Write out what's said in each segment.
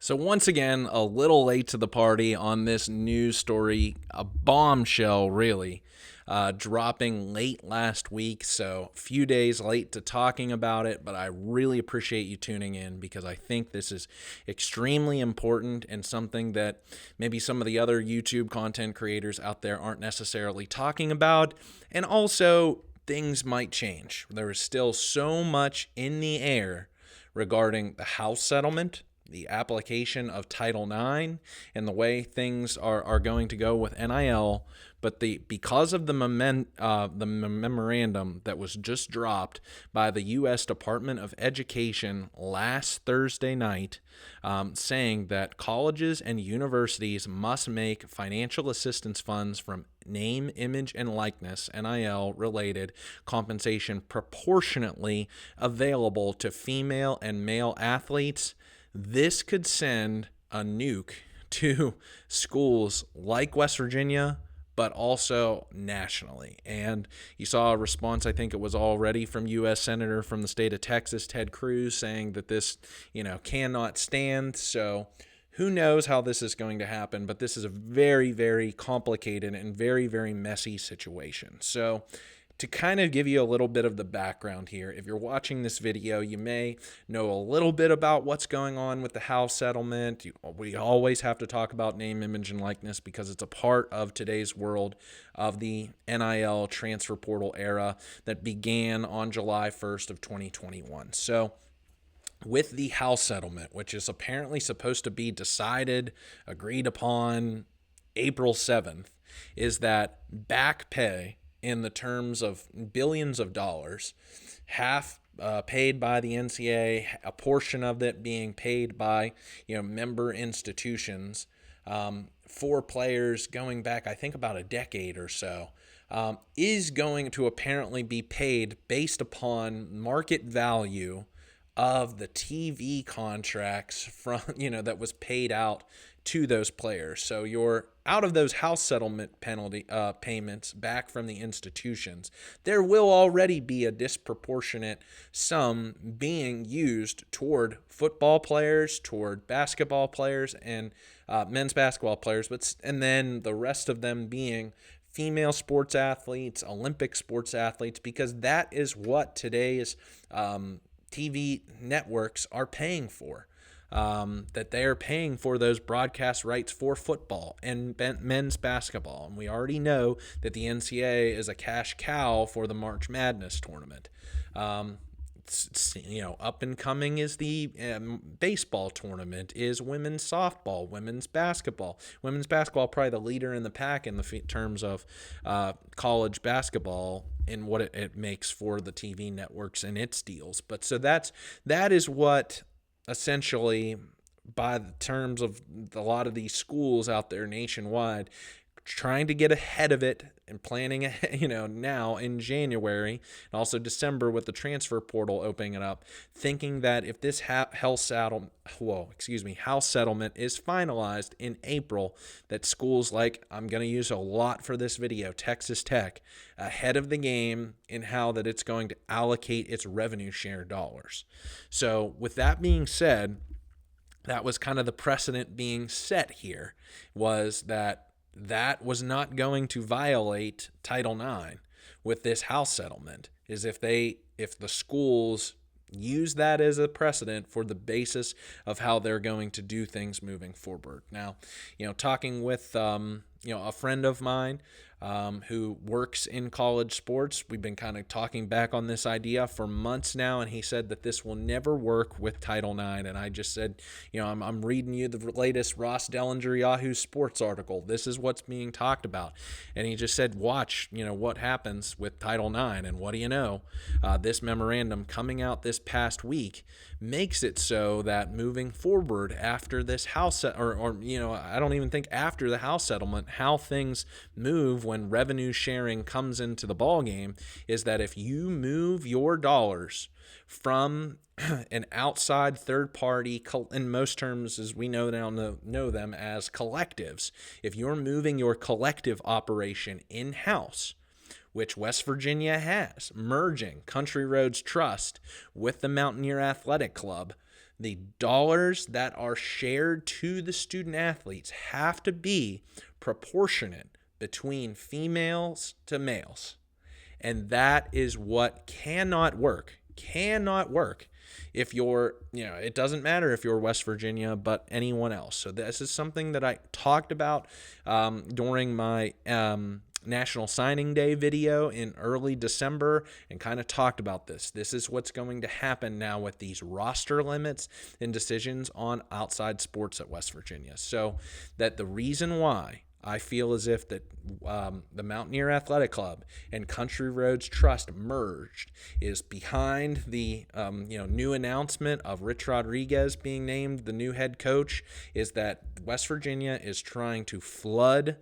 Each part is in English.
So once again, a little late to the party on this news story, a bombshell really, dropping late last week. So a few days late to talking about it, but I really appreciate you tuning in because I think this is extremely important and something that maybe some of the other YouTube content creators out there aren't necessarily talking about. And also, things might change. There is still so much in the air regarding the House settlement, the application of Title IX, and the way things are going to go with NIL. But because of the memorandum that was just dropped by the U.S. Department of Education last Thursday night, saying that colleges and universities must make financial assistance funds from name, image, and likeness, NIL related compensation proportionately available to female and male athletes. This could send a nuke to schools like West Virginia, but also nationally. And you saw a response, I think it was already from U.S. Senator from the state of Texas, Ted Cruz, saying that this, cannot stand. So who knows how this is going to happen, but this is a very, very complicated and very, very messy situation. So to kind of give you a little bit of the background here, if you're watching this video, you may know a little bit about what's going on with the House settlement. We always have to talk about name, image, and likeness because it's a part of today's world of the NIL transfer portal era that began on July 1st of 2021. So with the House settlement, which is apparently supposed to be decided, agreed upon April 7th, is that back pay in the terms of billions of dollars, half paid by the NCAA, a portion of it being paid by member institutions, for players going back, I think, about a decade or so, is going to apparently be paid based upon market value of the TV contracts from that was paid out to those players. So you're out of those House settlement penalty payments back from the institutions. There will already be a disproportionate sum being used toward football players, toward basketball players, and men's basketball players, and then the rest of them being female sports athletes, Olympic sports athletes, because that is what today's TV networks are paying for. That they are paying for those broadcast rights for football and men's basketball. And we already know that the NCAA is a cash cow for the March Madness tournament. Up and coming is the baseball tournament, is women's softball, women's basketball. Women's basketball probably the leader in the pack in the terms of college basketball and what it makes for the TV networks and its deals. But so that is what essentially, by the terms of a lot of these schools out there nationwide, trying to get ahead of it and planning, now in January and also December with the transfer portal opening it up, thinking that if this House settlement is finalized in April, that schools like, I'm going to use a lot for this video, Texas Tech, ahead of the game in how that it's going to allocate its revenue share dollars. So with that being said, that was kind of the precedent being set here, was that was not going to violate Title IX with this House settlement, is if the schools use that as a precedent for the basis of how they're going to do things moving forward. Now, talking with a friend of mine who works in college sports, we've been kind of talking back on this idea for months now, and he said that this will never work with Title IX. And I just said, I'm reading you the latest Ross Dellinger Yahoo Sports article. This is what's being talked about. And he just said, watch, what happens with Title IX. And what do you know? This memorandum coming out this past week makes it so that moving forward after this House, I don't even think after the House settlement, how things move when revenue sharing comes into the ballgame is that if you move your dollars from an outside third party, in most terms, as we know them as collectives, if you're moving your collective operation in-house, which West Virginia has, merging Country Roads Trust with the Mountaineer Athletic Club, the dollars that are shared to the student athletes have to be proportionate between females to males. And that is what cannot work. Cannot work if you're, it doesn't matter if you're West Virginia, but anyone else. So this is something that I talked about during my National Signing Day video in early December, and kind of talked about this. This is what's going to happen now with these roster limits and decisions on outside sports at West Virginia. So that the reason why I feel as if that the Mountaineer Athletic Club and Country Roads Trust merged is behind the new announcement of Rich Rodriguez being named the new head coach, is that West Virginia is trying to flood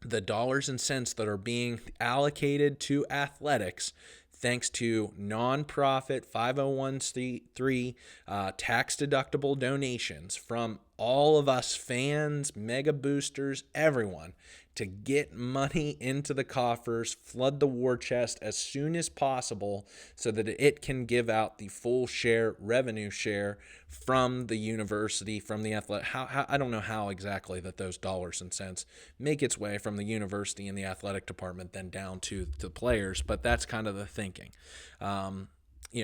the dollars and cents that are being allocated to athletics thanks to nonprofit 501c3 tax-deductible donations from all of us fans, mega boosters, everyone, to get money into the coffers, flood the war chest as soon as possible so that it can give out the full revenue share from the university, from the athletic. I don't know how exactly that those dollars and cents make its way from the university and the athletic department then down to the players, but that's kind of the thinking.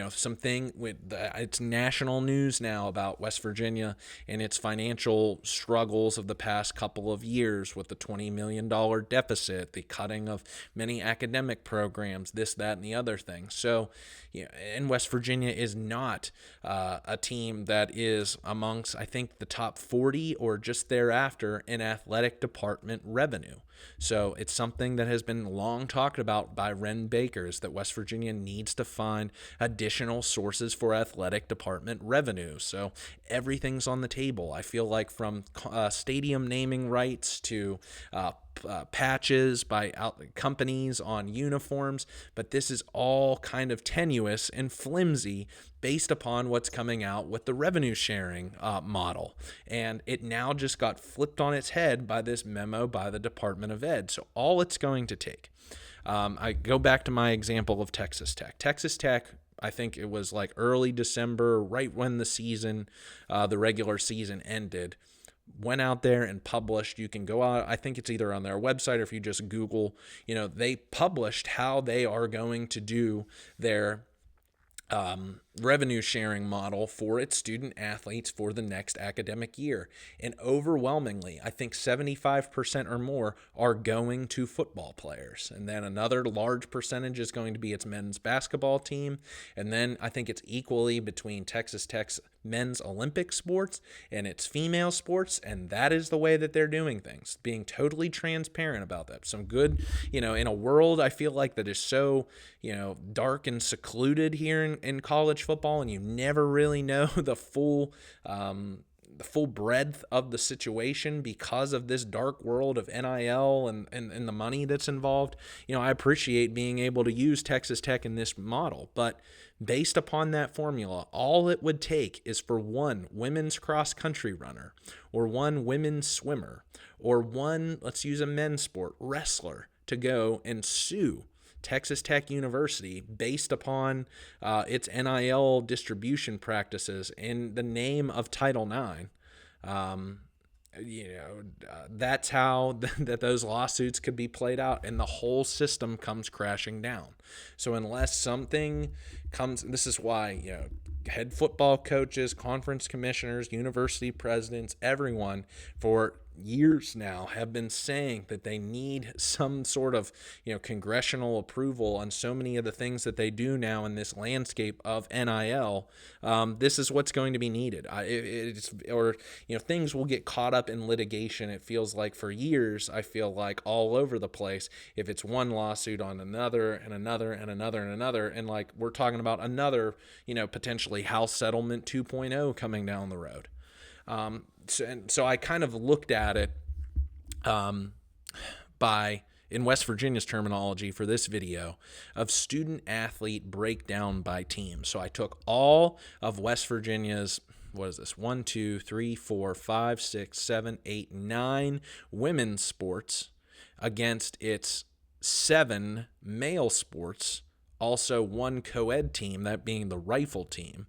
Something with it's national news now about West Virginia and its financial struggles of the past couple of years with the $20 million deficit, the cutting of many academic programs, this, that, and the other thing. So, and West Virginia is not a team that is amongst, I think, the top 40 or just thereafter in athletic department revenue. So it's something that has been long talked about by Ren Bakers, that West Virginia needs to find additional sources for athletic department revenue. So everything's on the table. I feel like from stadium naming rights to patches by companies on uniforms, but this is all kind of tenuous and flimsy based upon what's coming out with the revenue sharing model. And it now just got flipped on its head by this memo by the Department of Ed. So all it's going to take, I go back to my example of Texas Tech. Texas Tech, I think it was like early December, right when the regular season ended, went out there and published. You can go out, I think it's either on their website or if you just Google, they published how they are going to do their revenue sharing model for its student athletes for the next academic year. And overwhelmingly, I think 75% or more are going to football players. And then another large percentage is going to be its men's basketball team. And then I think it's equally between Texas Tech's men's Olympic sports and its female sports. And that is the way that they're doing things, being totally transparent about that. Some good, in a world I feel like that is so, dark and secluded here in college football, and you never really know the full breadth of the situation because of this dark world of NIL and the money that's involved. I appreciate being able to use Texas Tech in this model, but based upon that formula, all it would take is for one women's cross-country runner or one women's swimmer or one, let's use a men's sport, wrestler, to go and sue Texas Tech University based upon its NIL distribution practices in the name of Title IX. That's how that those lawsuits could be played out, and the whole system comes crashing down. So unless something comes, this is why, head football coaches, conference commissioners, university presidents, everyone for years now have been saying that they need some sort of congressional approval on so many of the things that they do now in this landscape of NIL. This is what's going to be needed. Things will get caught up in litigation. It feels like for years, I feel like all over the place, if it's one lawsuit on another and another and another and another, and like we're talking about another potentially House Settlement 2.0 coming down the road. So I kind of looked at it in West Virginia's terminology for this video, of student athlete breakdown by team. So I took all of West Virginia's, 1, 2, 3, 4, 5, 6, 7, 8, 9 women's sports against its 7 male sports also one co-ed team, that being the rifle team.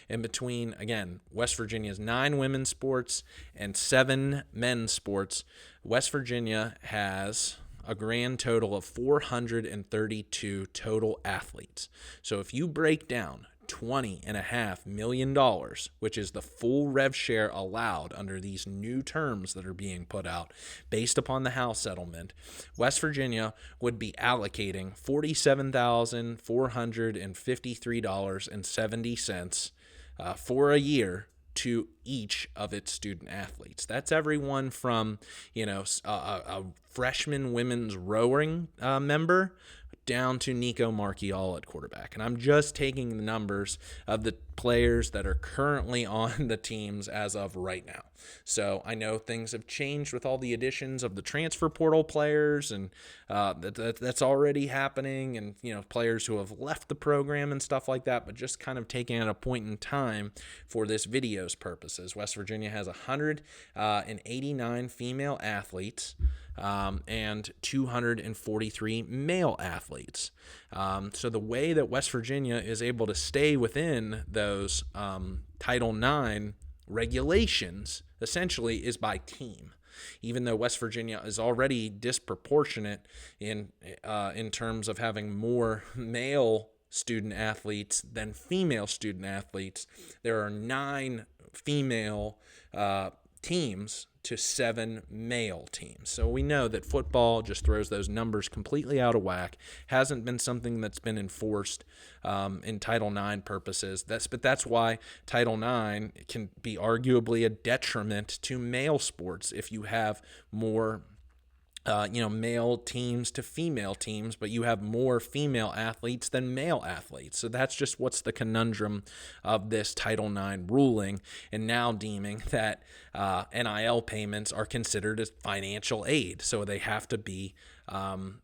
And between, again, West Virginia's 9 women's sports and 7 men's sports, West Virginia has a grand total of 432 total athletes. So if you break down $20.5 million, which is the full rev share allowed under these new terms that are being put out based upon the House settlement, West Virginia would be allocating $47,453.70 for a year to each of its student athletes. That's everyone from, a freshman women's rowing member down to Nico Marchiol at quarterback. And I'm just taking the numbers of the players that are currently on the teams as of right now. So I know things have changed with all the additions of the transfer portal players, and that's already happening, and players who have left the program and stuff like that. But just kind of taking at a point in time for this video's purposes, West Virginia has 189 female athletes and 243 male athletes. So the way that West Virginia is able to stay within those Title IX regulations essentially is by team. Even though West Virginia is already disproportionate in terms of having more male student athletes than female student athletes, there are 9 female teams to 7 male teams. So we know that football just throws those numbers completely out of whack. Hasn't been something that's been enforced in Title IX purposes. But that's why Title IX can be arguably a detriment to male sports if you have more male teams to female teams, but you have more female athletes than male athletes. So that's just what's the conundrum of this Title IX ruling, and now deeming that NIL payments are considered as financial aid, so they have to be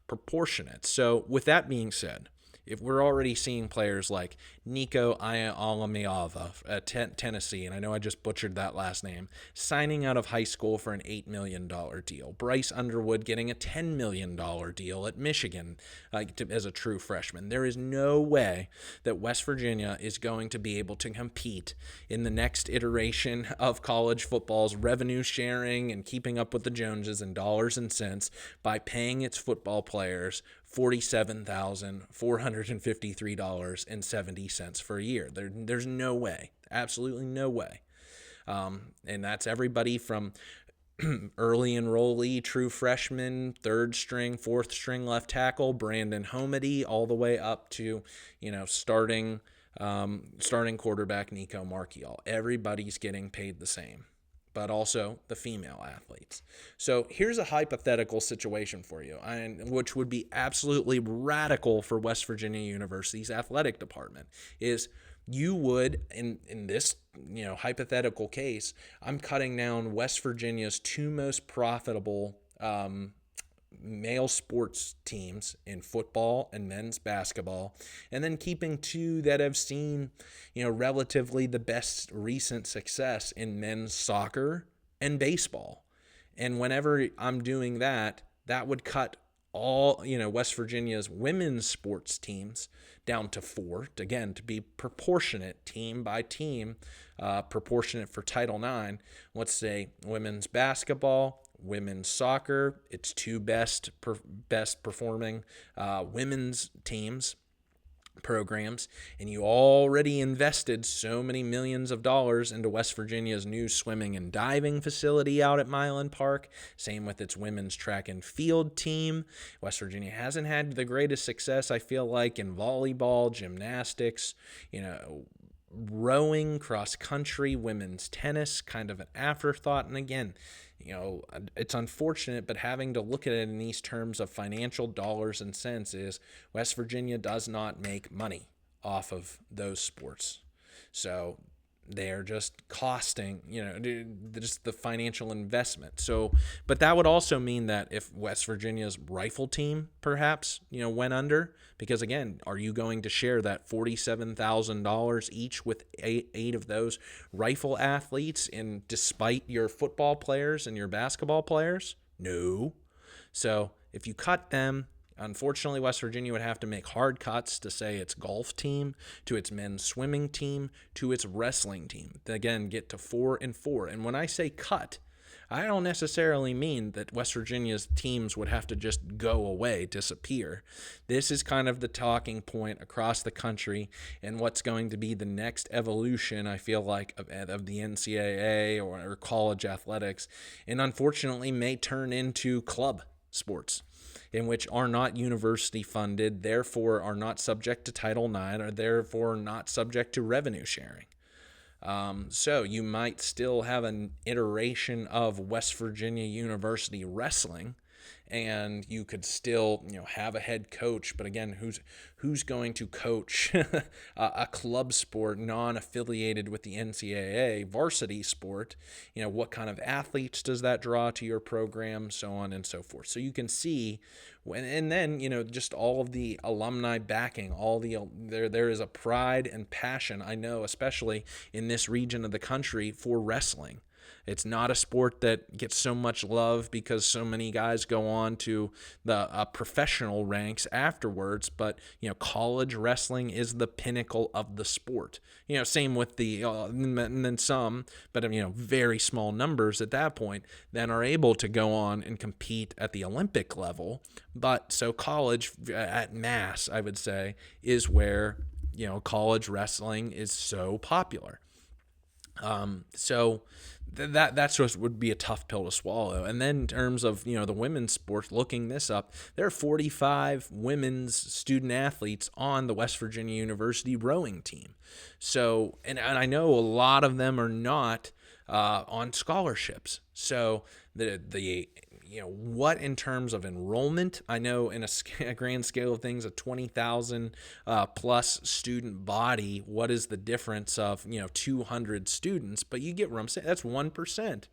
proportionate. So with that being said, if we're already seeing players like Nico Iamaleava at Tennessee, and I know I just butchered that last name, signing out of high school for an $8 million deal. Bryce Underwood getting a $10 million deal at Michigan as a true freshman. There is no way that West Virginia is going to be able to compete in the next iteration of college football's revenue sharing and keeping up with the Joneses in dollars and cents by paying its football players $47,453.70 for a year. There's no way, absolutely no way. And that's everybody from early enrollee, true freshman, third string, fourth string left tackle, Brandon Homedy, all the way up to, starting quarterback Nico Marchiol. Everybody's getting paid the same, but also the female athletes. So here's a hypothetical situation for you, which would be absolutely radical for West Virginia University's athletic department, is you would, in this hypothetical case, I'm cutting down West Virginia's 2 most profitable male sports teams in football and men's basketball, and then keeping 2 that have seen, relatively the best recent success in men's soccer and baseball. And whenever I'm doing that, that would cut all, West Virginia's women's sports teams down to 4, again, to be proportionate team by team, proportionate for Title IX. Let's say women's basketball, women's soccer, its 2 best performing women's teams programs, and you already invested so many millions of dollars into West Virginia's new swimming and diving facility out at Milan Park. Same with its women's track and field team. West Virginia hasn't had the greatest success, I feel like, in volleyball, gymnastics, rowing, cross country, women's tennis, kind of an afterthought. And again, it's unfortunate, but having to look at it in these terms of financial dollars and cents is West Virginia does not make money off of those sports. So they're just costing, just the financial investment. So, but that would also mean that if West Virginia's rifle team perhaps, went under, because again, are you going to share that $47,000 each with eight of those rifle athletes, and despite your football players and your basketball players? No. So if you cut them Unfortunately, West Virginia would have to make hard cuts to say its golf team, to its men's swimming team, to its wrestling team. Again, get to 4-4. And when I say cut, I don't necessarily mean that West Virginia's teams would have to just go away, disappear. This is kind of the talking point across the country and what's going to be the next evolution, I feel like, of the NCAA or college athletics, and unfortunately may turn into club sports, in which are not university funded, therefore are not subject to Title IX, or therefore not subject to revenue sharing. So you might still have an iteration of West Virginia University wrestling, and you could still, have a head coach. But again, who's going to coach a club sport non-affiliated with the NCAA varsity sport? What kind of athletes does that draw to your program, so on and so forth. So you can see and then, just all of the alumni backing, there is a pride and passion, I know, especially in this region of the country, for wrestling. It's not a sport that gets so much love because so many guys go on to the professional ranks afterwards, but, college wrestling is the pinnacle of the sport. Same with and then some, but, very small numbers at that point then are able to go on and compete at the Olympic level. But so college at mass, I would say, is where, college wrestling is so popular. So that's just would be a tough pill to swallow. And then in terms of, the women's sports, looking this up, there are 45 women's student athletes on the West Virginia University rowing team. So, and I know a lot of them are not on scholarships. So the what in terms of enrollment, I know in a grand scale of things, a 20,000 plus student body, what is the difference of 200 students? But you get what I'm saying. That's 1%.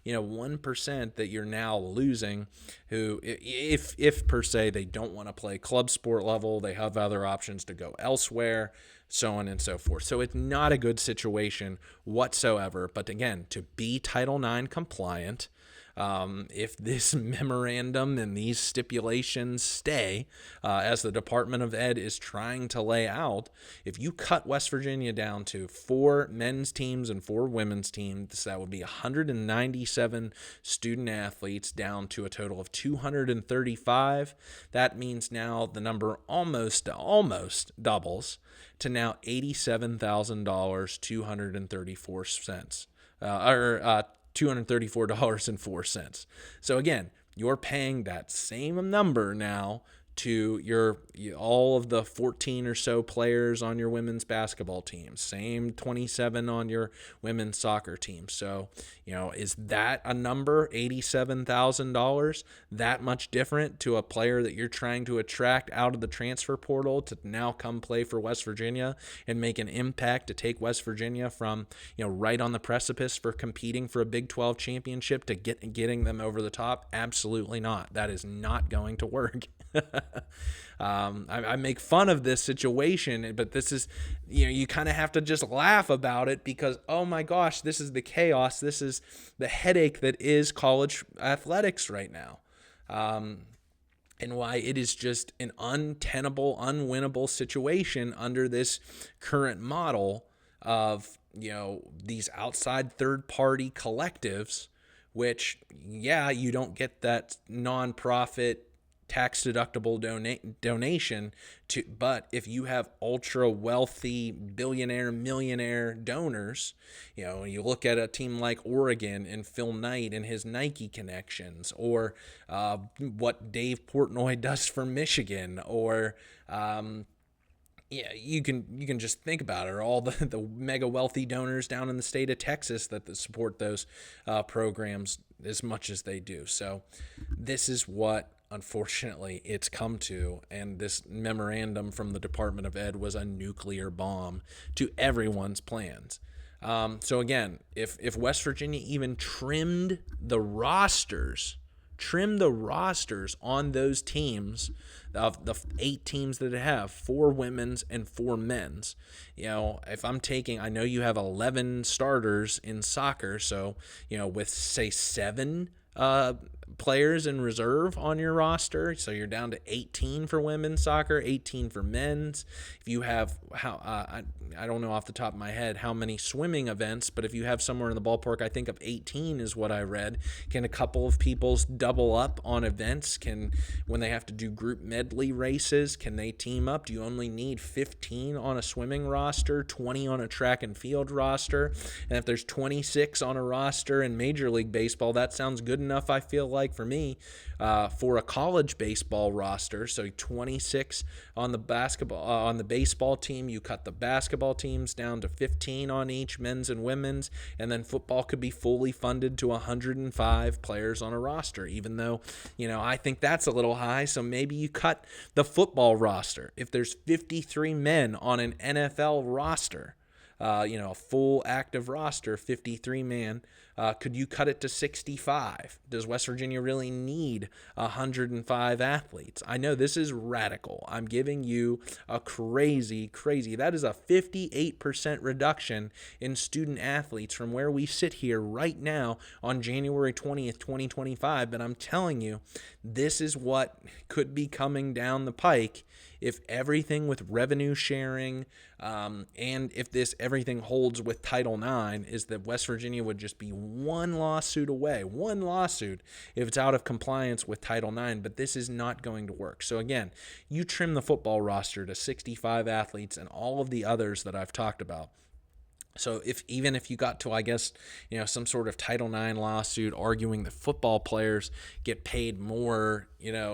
1% that you're now losing, who, if per se they don't want to play club sport level, they have other options to go elsewhere, so on and so forth. So it's not a good situation whatsoever. But again, to be Title IX compliant, if this memorandum and these stipulations stay, as the Department of Ed is trying to lay out, if you cut West Virginia down to 4 men's teams and 4 women's teams, that would be 197 student athletes down to a total of 235. That means now the number almost doubles to now $87,000, 234 cents, $234.04. So again, you're paying that same number now to all of the 14 or so players on your women's basketball team, same 27 on your women's soccer team. So, is that a number, $87,000, that much different to a player that you're trying to attract out of the transfer portal to now come play for West Virginia and make an impact to take West Virginia from, right on the precipice for competing for a Big 12 championship to getting them over the top? Absolutely not. That is not going to work. I make fun of this situation, but this is, you kind of have to just laugh about it because, oh my gosh, this is the chaos. This is the headache that is college athletics right now. And why it is just an untenable, unwinnable situation under this current model of, these outside third-party collectives, which, you don't get that nonprofit tax-deductible donation to, but if you have ultra wealthy billionaire, millionaire donors, you look at a team like Oregon and Phil Knight and his Nike connections, or what Dave Portnoy does for Michigan, or you can just think about it, or all the mega wealthy donors down in the state of Texas that support those programs as much as they do. So this is what, unfortunately, it's come to, and this memorandum from the Department of Ed was a nuclear bomb to everyone's plans. So again, if West Virginia even trimmed the rosters on those teams, of the 8 teams that it have, 4 women's and 4 men's, if I'm taking, I know you have 11 starters in soccer, so, with say 7 players in reserve on your roster. So you're down to 18 for women's soccer, 18 for men's. If you have, I don't know off the top of my head how many swimming events, but if you have somewhere in the ballpark, I think of 18 is what I read. Can a couple of people double up on events? When they have to do group medley races, can they team up? Do you only need 15 on a swimming roster, 20 on a track and field roster? And if there's 26 on a roster in Major League Baseball, that sounds good enough, I feel like, for me, for a college baseball roster. So 26 on the on the baseball team. You cut the basketball teams down to 15 on each, men's and women's, and then football could be fully funded to 105 players on a roster, even though, I think that's a little high. So maybe you cut the football roster. If there's 53 men on an NFL roster, a full active roster, 53 man, could you cut it to 65? Does West Virginia really need 105 athletes? I know this is radical. I'm giving you a crazy, that is a 58% reduction in student athletes from where we sit here right now on January 20th, 2025. But I'm telling you, this is what could be coming down the pike if everything with revenue sharing and if everything holds with Title IX, is that West Virginia would just be one lawsuit away, if it's out of compliance with Title IX, but this is not going to work. So again, you trim the football roster to 65 athletes and all of the others that I've talked about. So even if you got to, I guess, some sort of Title IX lawsuit arguing that football players get paid more,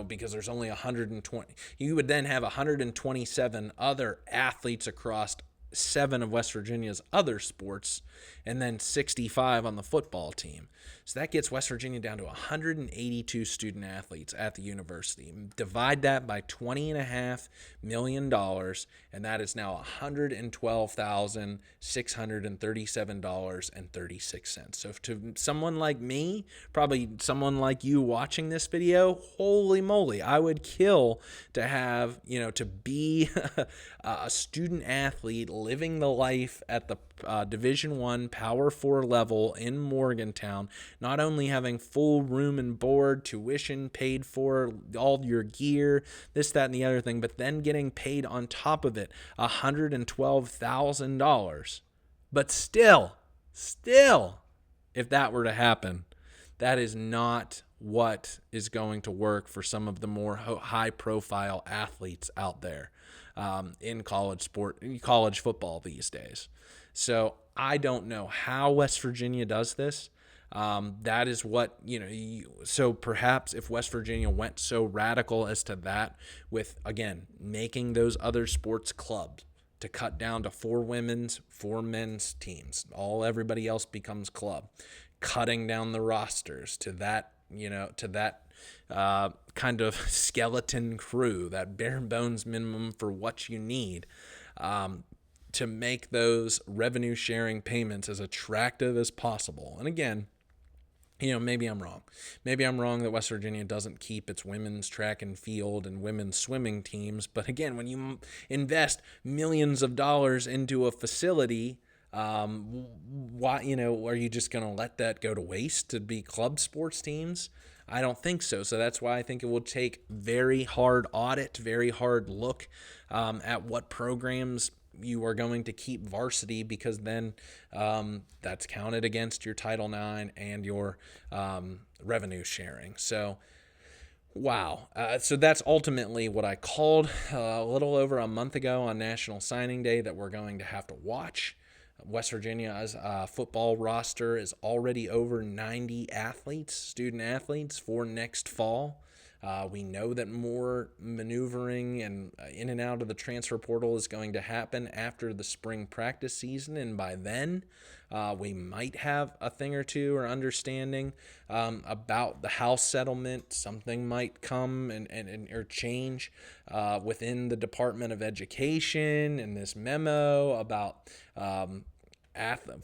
because there's only 120, you would then have 127 other athletes across 7 of West Virginia's other sports, and then 65 on the football team. So that gets West Virginia down to 182 student athletes at the university. Divide that by $20.5 million, and that is now $112,637.36. So to someone like me, probably someone like you watching this video, holy moly, I would kill to have, to be a student athlete living the life at the Division I Power 4 level in Morgantown, not only having full room and board, tuition paid for, all your gear, this, that, and the other thing, but then getting paid on top of it $112,000. But still, if that were to happen, that is not what is going to work for some of the more high-profile athletes out there in college football these days. So I don't know how West Virginia does this. That is what, so perhaps if West Virginia went so radical as to that with, again, making those other sports clubs to cut down to 4 women's, 4 men's teams, everybody else becomes club, cutting down the rosters to that, kind of skeleton crew, that bare bones minimum for what you need, to make those revenue sharing payments as attractive as possible. And again, maybe I'm wrong. Maybe I'm wrong that West Virginia doesn't keep its women's track and field and women's swimming teams. But again, when you invest millions of dollars into a facility, why, are you just going to let that go to waste to be club sports teams? I don't think so. So that's why I think it will take very hard audit, very hard look at what programs you are going to keep varsity, because then that's counted against your Title IX and your revenue sharing. So, wow. So that's ultimately what I called a little over a month ago on National Signing Day that we're going to have to watch. West Virginia's football roster is already over 90 athletes, student athletes, for next fall. We know that more maneuvering and in and out of the transfer portal is going to happen after the spring practice season, and by then we might have a thing or two or understanding about the House settlement. Something might come and or change within the Department of Education and this memo about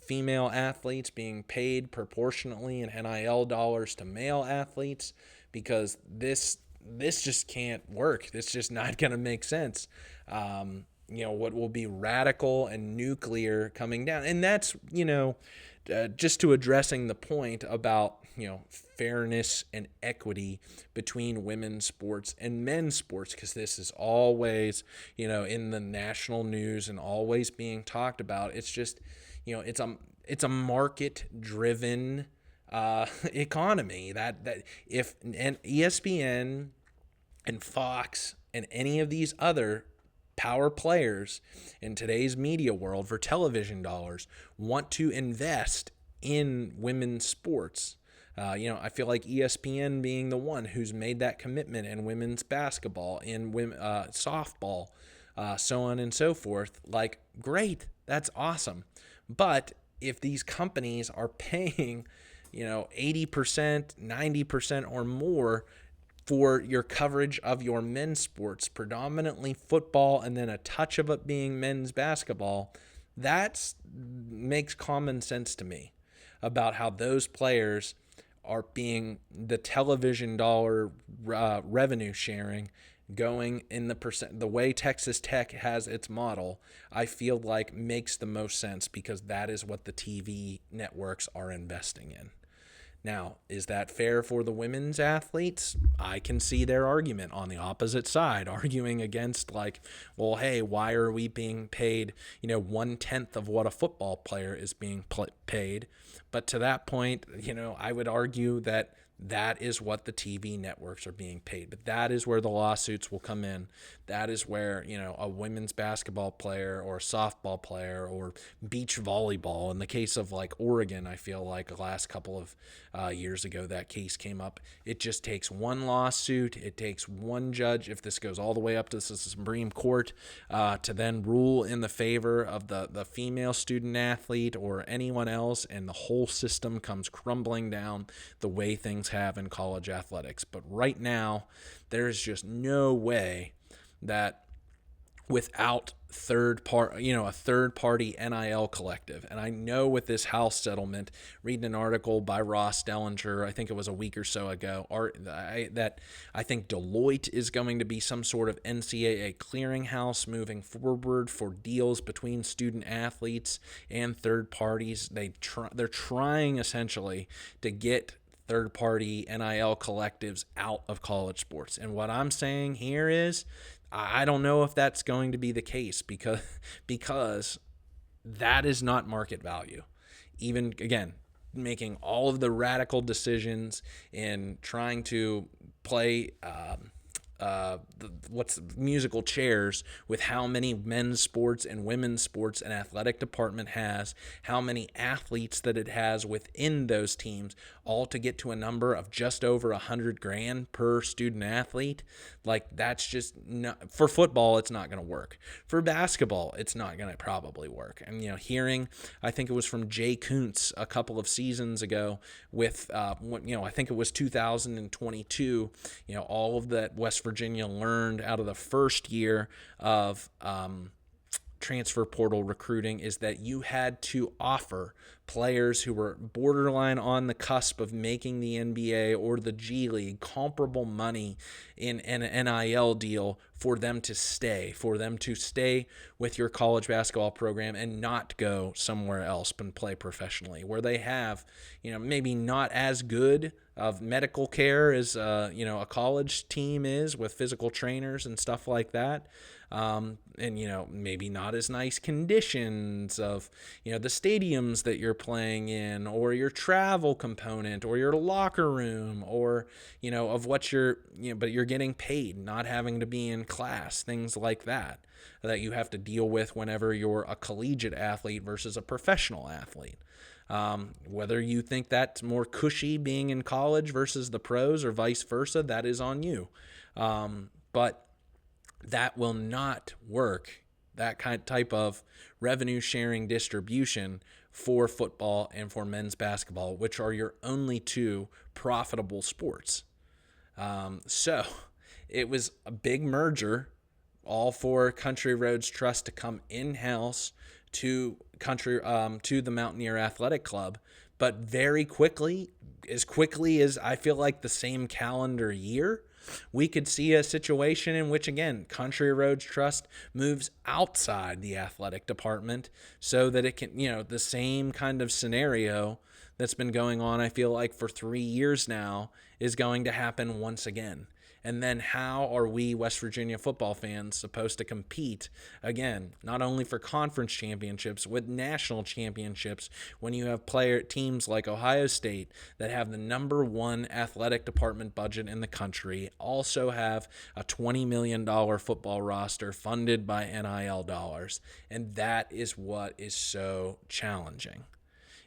female athletes being paid proportionately in NIL dollars to male athletes, because this just can't work. It's just not going to make sense. What will be radical and nuclear coming down. And that's, just to addressing the point about, fairness and equity between women's sports and men's sports, because this is always, in the national news and always being talked about. It's just, it's a market driven economy that if and ESPN and Fox and any of these other power players in today's media world for television dollars want to invest in women's sports. I feel like ESPN being the one who's made that commitment in women's basketball, in softball, so on and so forth. Like, great, that's awesome. But if these companies are paying, 80%, 90% or more for your coverage of your men's sports, predominantly football and then a touch of it being men's basketball, that makes common sense to me about how those players are being the television dollar revenue sharing going in the way Texas Tech has its model. I feel like makes the most sense because that is what the TV networks are investing in. Now, is that fair for the women's athletes? I can see their argument on the opposite side, arguing against well, hey, why are we being paid, 1/10 of what a football player is being paid? But to that point, I would argue that that is what the TV networks are being paid. But that is where the lawsuits will come in. That is where, a women's basketball player or a softball player or beach volleyball, in the case of Oregon, I feel like the last couple of years ago that case came up. It just takes one lawsuit. It takes one judge, if this goes all the way up to the Supreme Court, to then rule in the favor of the female student athlete or anyone else, and the whole system comes crumbling down the way things have in college athletics. But right now, there's just no way that without a third party NIL collective. And I know with this House settlement, reading an article by Ross Dellinger, I think it was a week or so ago, that I think Deloitte is going to be some sort of NCAA clearinghouse moving forward for deals between student athletes and third parties. They're trying essentially to get third-party NIL collectives out of college sports. And what I'm saying here is I don't know if that's going to be the case because that is not market value. Even, again, making all of the radical decisions in trying to play what's musical chairs with how many men's sports and women's sports an athletic department has, how many athletes that it has within those teams, all to get to a number of just over $100,000 per student athlete. That's just not, for football, it's not going to work. For basketball, it's not going to probably work. And, hearing, I think it was from Jay Kuntz a couple of seasons ago with, I think it was 2022, all of that West Virginia learned out of the first year of transfer portal recruiting is that you had to offer players who were borderline on the cusp of making the NBA or the G League comparable money in an NIL deal for them to stay with your college basketball program and not go somewhere else and play professionally, where they have, maybe not as good of medical care as, a college team is with physical trainers and stuff like that. And, maybe not as nice conditions of, the stadiums that you're playing in, or your travel component, or your locker room, or, of what but you're getting paid, not having to be in class, things like that you have to deal with whenever you're a collegiate athlete versus a professional athlete. Whether you think that's more cushy being in college versus the pros or vice versa, that is on you. But that will not work, that type of revenue sharing distribution for football and for men's basketball, which are your only two profitable sports. So it was a big merger, all for Country Roads Trust to come in-house to the Mountaineer Athletic Club, but very quickly as I feel like the same calendar year, We could see a situation in which, again, Country Roads Trust moves outside the athletic department so that it can, the same kind of scenario that's been going on, I feel like, for 3 years now is going to happen once again. And then how are we West Virginia football fans supposed to compete, again, not only for conference championships, with national championships, when you have teams like Ohio State that have the number one athletic department budget in the country, also have a $20 million football roster funded by NIL dollars. And that is what is so challenging,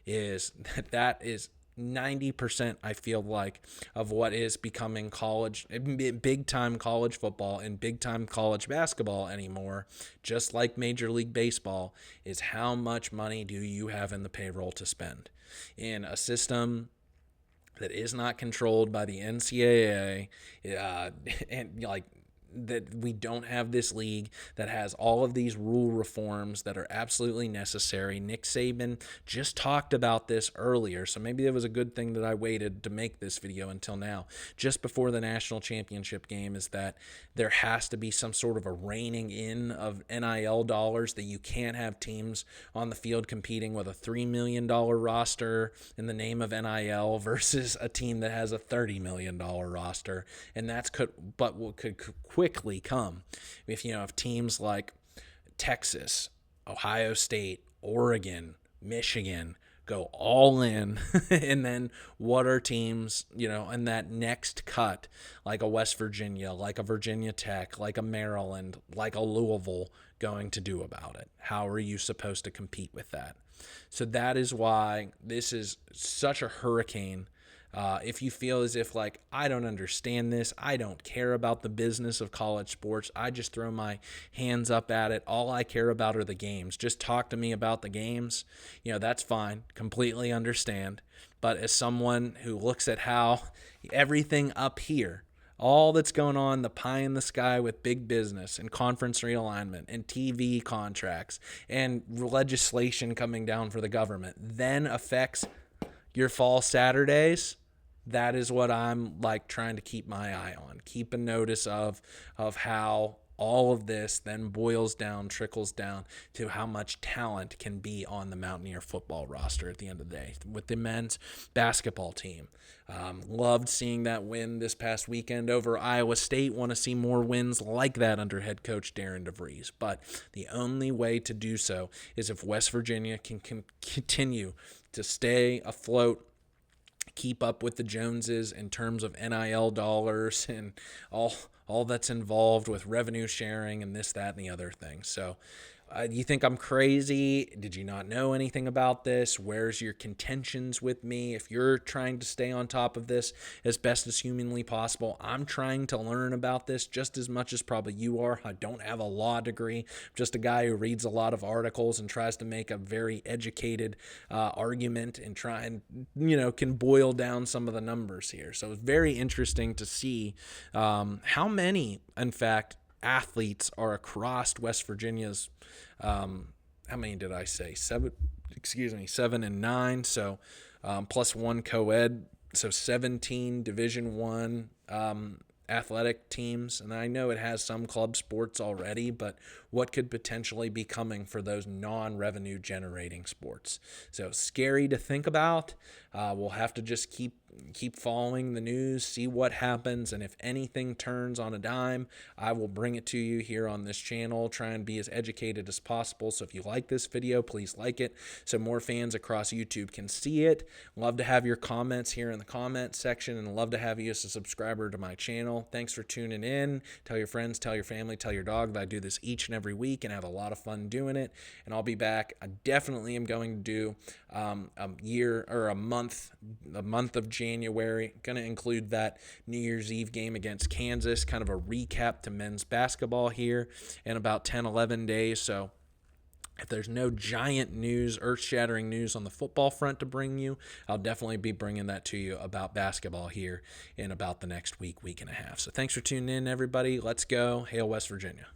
is that is 90%, I feel like, of what is becoming big-time college football and big-time college basketball anymore, just like Major League Baseball, is how much money do you have in the payroll to spend in a system that is not controlled by the NCAA, and like that we don't have this league that has all of these rule reforms that are absolutely necessary. Nick Saban just talked about this earlier, so maybe it was a good thing that I waited to make this video until now, just before the national championship game, is that there has to be some sort of a reining in of NIL dollars, that you can't have teams on the field competing with a $3 million roster in the name of NIL versus a team that has a $30 million roster. And that's could quickly come if teams like Texas, Ohio State, Oregon, Michigan go all in. And then what are teams, in that next cut, like a West Virginia, like a Virginia Tech, like a Maryland, like a Louisville, going to do about it? How are you supposed to compete with that? So that is why this is such a hurricane. If you feel as if, like, I don't understand this, I don't care about the business of college sports, I just throw my hands up at it, all I care about are the games, just talk to me about the games, that's fine, completely understand. But as someone who looks at how everything up here, all that's going on, the pie in the sky with big business and conference realignment and TV contracts and legislation coming down for the government, then affects your fall Saturdays, that is what I'm like trying to keep my eye on, keep a notice of how all of this then trickles down to how much talent can be on the Mountaineer football roster at the end of the day. With the men's basketball team, loved seeing that win this past weekend over Iowa State. Want to see more wins like that under head coach Darren DeVries. But the only way to do so is if West Virginia can continue to stay afloat, keep up with the Joneses in terms of NIL dollars and all that's involved with revenue sharing and this, that, and the other thing. So you think I'm crazy? Did you not know anything about this? Where's your contentions with me? If you're trying to stay on top of this as best as humanly possible, I'm trying to learn about this just as much as probably you are. I don't have a law degree. I'm just a guy who reads a lot of articles and tries to make a very educated argument and can boil down some of the numbers here. So it's very interesting to see how many, in fact, athletes are across West Virginia's, how many did I say? 7 and 9. So, plus one co-ed. So 17 Division I, athletic teams. And I know it has some club sports already, but what could potentially be coming for those non-revenue generating sports? So scary to think about. We'll have to just keep following the news, see what happens, and if anything turns on a dime, I will bring it to you here on this channel, try and be as educated as possible. So if you like this video, please like it so more fans across YouTube can see it. Love to have your comments here in the comment section, and love to have you as a subscriber to my channel. Thanks for tuning in. Tell your friends, tell your family, tell your dog that I do this each and every week and have a lot of fun doing it. And I'll be back. I definitely am going to do a month of January. Going to include that New Year's Eve game against Kansas, kind of a recap to men's basketball here in about 10-11 days. So if there's no giant news, earth-shattering news on the football front to bring you, I'll definitely be bringing that to you about basketball here in about the next week and a half. So thanks for tuning in, everybody. Let's go. Hail West Virginia.